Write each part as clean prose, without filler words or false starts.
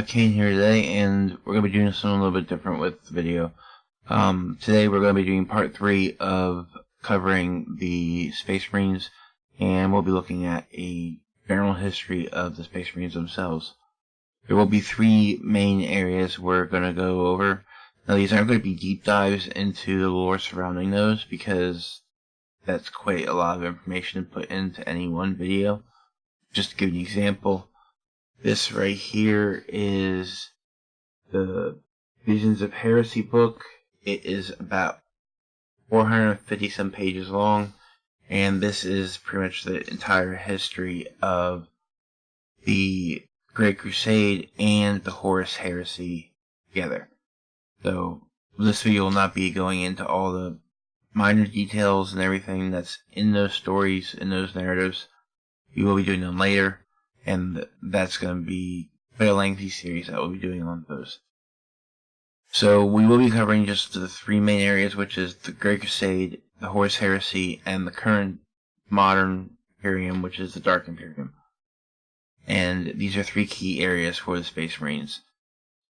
Kane here today, and we're going to be doing something a little bit different with the video. Today we're going to be doing part 3 of covering the Space Marines, and we'll be looking at a general history of the Space Marines themselves. There will be 3 main areas we're going to go over. Now these aren't going to be deep dives into the lore surrounding those, because that's quite a lot of information to put into any one video. Just to give you an example, this right here is the Visions of Heresy book. It is about 450 some pages long, and this is pretty much the entire history of the Great Crusade and the Horus Heresy together. So this video will not be going into all the minor details and everything that's in those stories, in those narratives. We will be doing them later, and that's going to be quite a lengthy series that we'll be doing on those. So we will be covering just the 3 main areas, which is the Great Crusade, the Horus Heresy, and the current modern Imperium, which is the Dark Imperium. And these are 3 key areas for the Space Marines.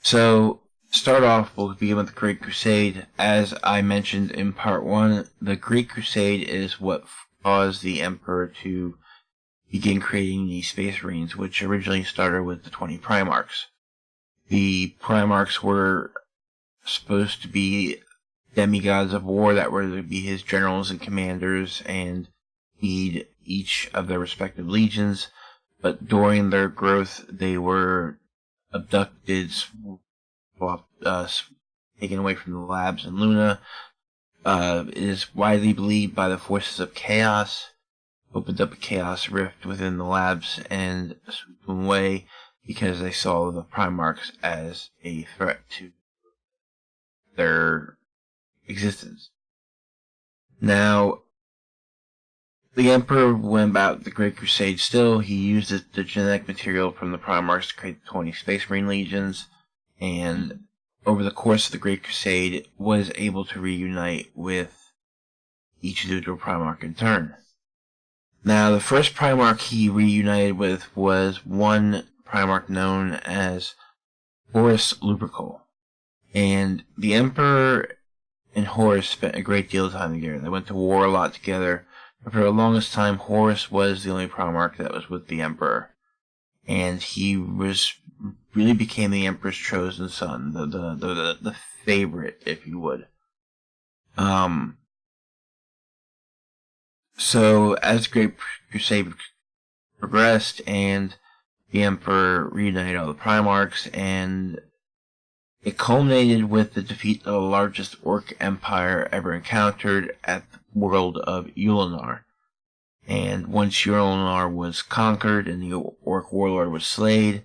So, start off, we'll begin with the Great Crusade. As I mentioned in part 1, the Great Crusade is what caused the Emperor to begin creating the Space Marines, which originally started with the 20 Primarchs. The Primarchs were supposed to be demigods of war that were to be his generals and commanders and lead each of their respective legions, but during their growth they were abducted, taken away from the labs in Luna. It is widely believed by the forces of chaos opened up a chaos rift within the labs and swooped them away because they saw the Primarchs as a threat to their existence. Now, the Emperor went about the Great Crusade still. He used the genetic material from the Primarchs to create the 20 Space Marine legions, and over the course of the Great Crusade was able to reunite with each individual Primarch in turn. Now, the first Primarch he reunited with was one Primarch known as Horus Lupercal. And the Emperor and Horus spent a great deal of time together. They went to war a lot together. But for the longest time, Horus was the only Primarch that was with the Emperor. And he really became the Emperor's chosen son, the favorite, if you would. So, as the Great Crusade progressed and the Emperor reunited all the Primarchs, and it culminated with the defeat of the largest Orc empire ever encountered at the world of Yulinar. And once Yulinar was conquered and the Orc warlord was slain,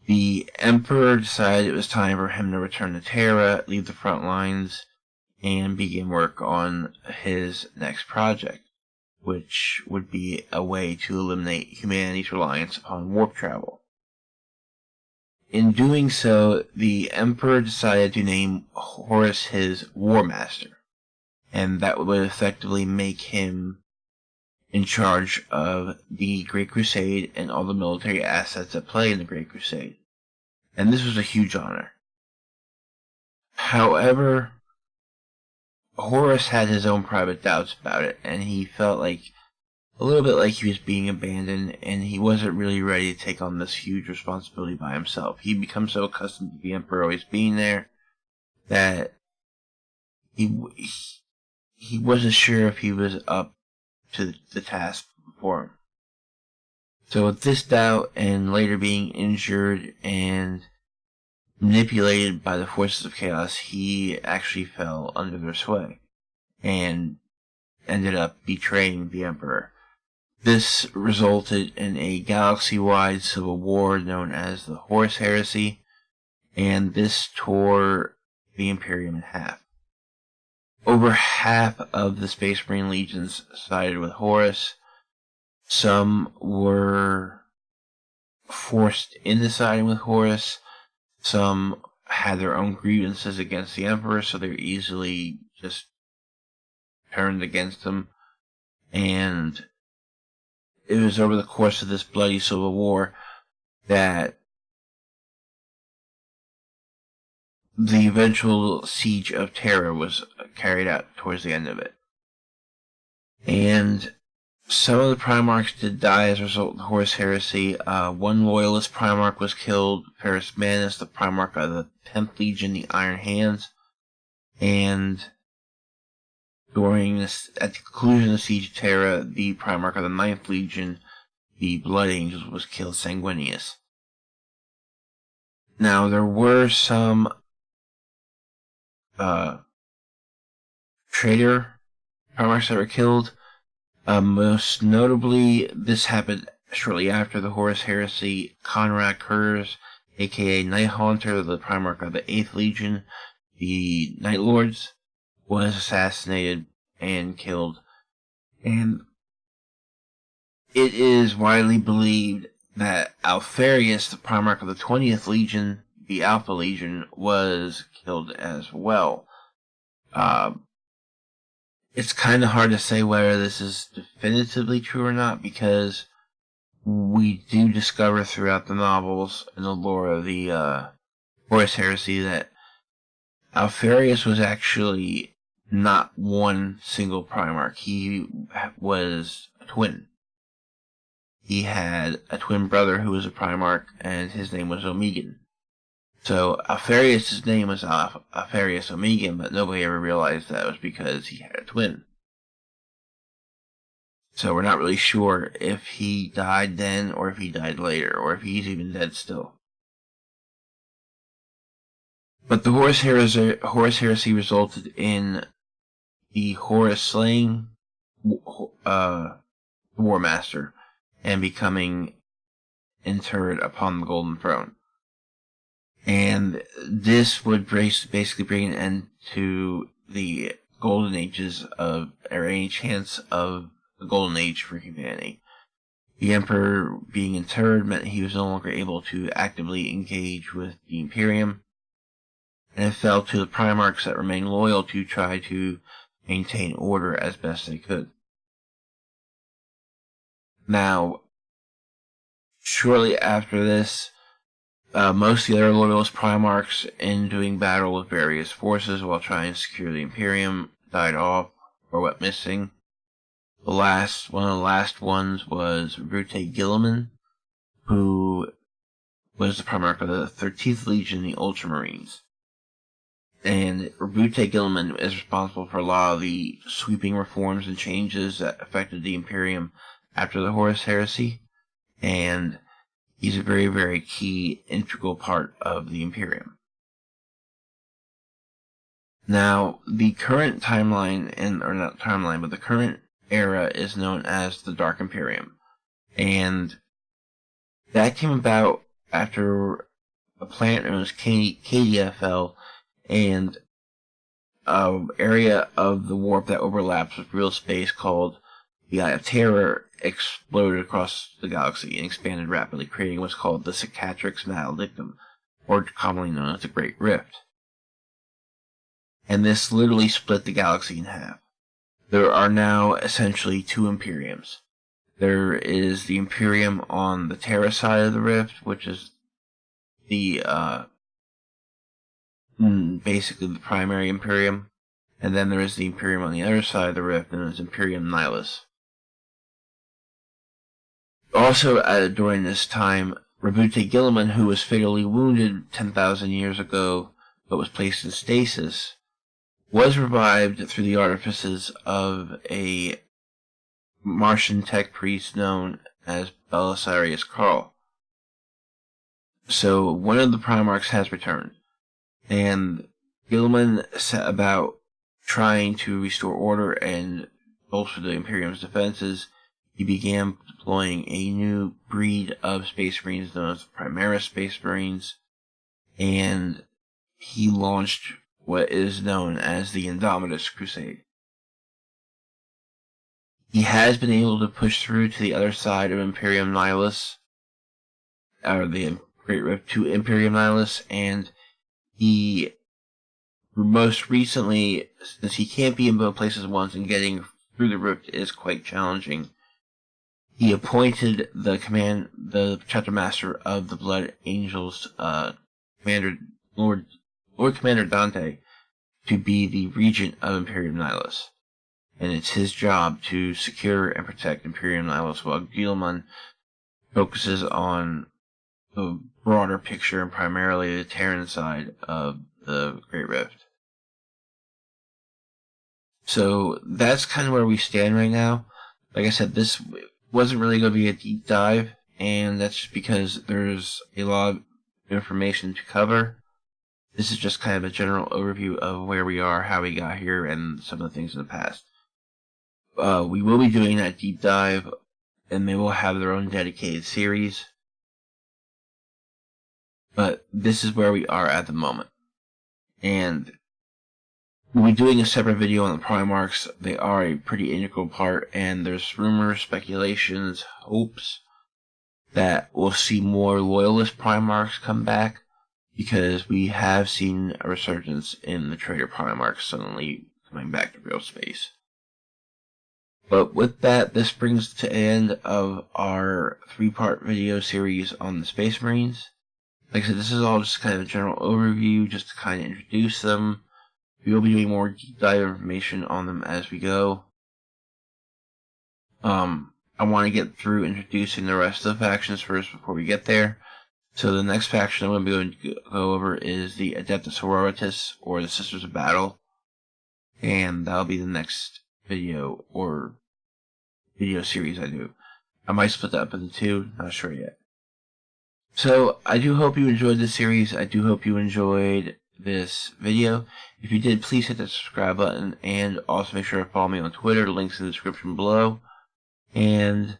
the Emperor decided it was time for him to return to Terra, leave the front lines, and begin work on his next project, which would be a way to eliminate humanity's reliance upon warp travel. In doing so, the Emperor decided to name Horus his War Master, and that would effectively make him in charge of the Great Crusade and all the military assets at play in the Great Crusade. And this was a huge honor. However, Horus had his own private doubts about it, and he felt like a little bit like he was being abandoned, and he wasn't really ready to take on this huge responsibility by himself. He'd become so accustomed to the Emperor always being there that he wasn't sure if he was up to the task before him. So with this doubt, and later being injured and manipulated by the forces of chaos, he actually fell under their sway and ended up betraying the Emperor. This resulted in a galaxy-wide civil war known as the Horus Heresy, and this tore the Imperium in half. Over half of the Space Marine legions sided with Horus. Some were forced into siding with Horus. Some had their own grievances against the Emperor, so they're easily just turned against him. And it was over the course of this bloody civil war that the eventual siege of Terra was carried out towards the end of it. And some of the Primarchs did die as a result of the Horus Heresy. One Loyalist Primarch was killed, Ferrus Manus, the Primarch of the 10th Legion, the Iron Hands. And at the conclusion of the Siege of Terra, the Primarch of the 9th Legion, the Blood Angels, was killed, Sanguinius. Now, there were some traitor Primarchs that were killed. Most notably, this happened shortly after the Horus Heresy. Conrad Kurz, aka Nighthaunter, the Primarch of the 8th Legion, the Night Lords, was assassinated and killed. And it is widely believed that Alfarius, the Primarch of the 20th Legion, the Alpha Legion, was killed as well. It's kind of hard to say whether this is definitively true or not, because we do discover throughout the novels and the lore of the Horus Heresy that Alfarius was actually not one single Primarch. He was a twin. He had a twin brother who was a Primarch, and his name was Omegan. So Alfarius' name was Alfarius Omegan, but nobody ever realized that was because he had a twin. So we're not really sure if he died then, or if he died later, or if he's even dead still. But the Horus Heresy resulted in the Horus slaying the War Master and becoming interred upon the Golden Throne. And this would basically bring an end to the golden ages or any chance of the golden age for humanity. The Emperor being interred meant he was no longer able to actively engage with the Imperium, and it fell to the Primarchs that remained loyal to try to maintain order as best they could. Now, shortly after this, most of the other loyalist Primarchs, in doing battle with various forces while trying to secure the Imperium, died off or went missing. One of the last ones was Brute Guilliman, who was the Primarch of the 13th Legion, the Ultramarines. And Brute Guilliman is responsible for a lot of the sweeping reforms and changes that affected the Imperium after the Horus Heresy, and he's a very, very key, integral part of the Imperium. Now, the current timeline, the current era is known as the Dark Imperium. And that came about after a planet known as Cadia fell, and an area of the warp that overlaps with real space called the Eye of Terror exploded across the galaxy and expanded rapidly, creating what's called the Cicatrix Maledictum, or commonly known as the Great Rift. And this literally split the galaxy in half. There are now essentially two Imperiums. There is the Imperium on the Terra side of the Rift, which is the basically the primary Imperium, and then there is the Imperium on the other side of the Rift, known as Imperium Nihilus. Also, during this time, Brute Guilliman, who was fatally wounded 10,000 years ago, but was placed in stasis, was revived through the artifices of a Martian tech priest known as Belisarius Caral. So, one of the Primarchs has returned, and Guilliman set about trying to restore order and bolster the Imperium's defenses. He began deploying a new breed of Space Marines known as Primaris Space Marines, and he launched what is known as the Indomitus Crusade. He has been able to push through to the other side of Imperium Nihilus, or the Great Rift to Imperium Nihilus, and he most recently, since he can't be in both places at once and getting through the Rift is quite challenging, he appointed the chapter master of the Blood Angels, Commander Lord Lord Commander Dante to be the regent of Imperium Nihilus. And it's his job to secure and protect Imperium Nihilus while Guilliman focuses on the broader picture and primarily the Terran side of the Great Rift. So that's kind of where we stand right now. Like I said, this wasn't really going to be a deep dive, and that's just because there's a lot of information to cover. This is just kind of a general overview of where we are, how we got here, and some of the things in the past. We will be doing that deep dive, and they will have their own dedicated series. But this is where we are at the moment. And we'll be doing a separate video on the Primarchs. They are a pretty integral part, and there's rumors, speculations, hopes that we'll see more loyalist Primarchs come back, because we have seen a resurgence in the traitor Primarchs suddenly coming back to real space. But with that, this brings to an end of our 3-part video series on the Space Marines. Like I said, this is all just kind of a general overview, just to kind of introduce them. We will be doing more deep dive information on them as we go. I want to get through introducing the rest of the factions first before we get there. So the next faction I'm going to be going to go over is the Adeptus Astartes, or the Sisters of Battle. And that'll be the next video, or video series I do. I might split that up into 2, not sure yet. So, I do hope you enjoyed this series. I do hope you enjoyed this video. If you did, please hit that subscribe button, and also make sure to follow me on Twitter. The link's in the description below. And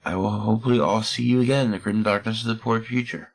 I will hopefully all see you again in the grim darkness of the poor future.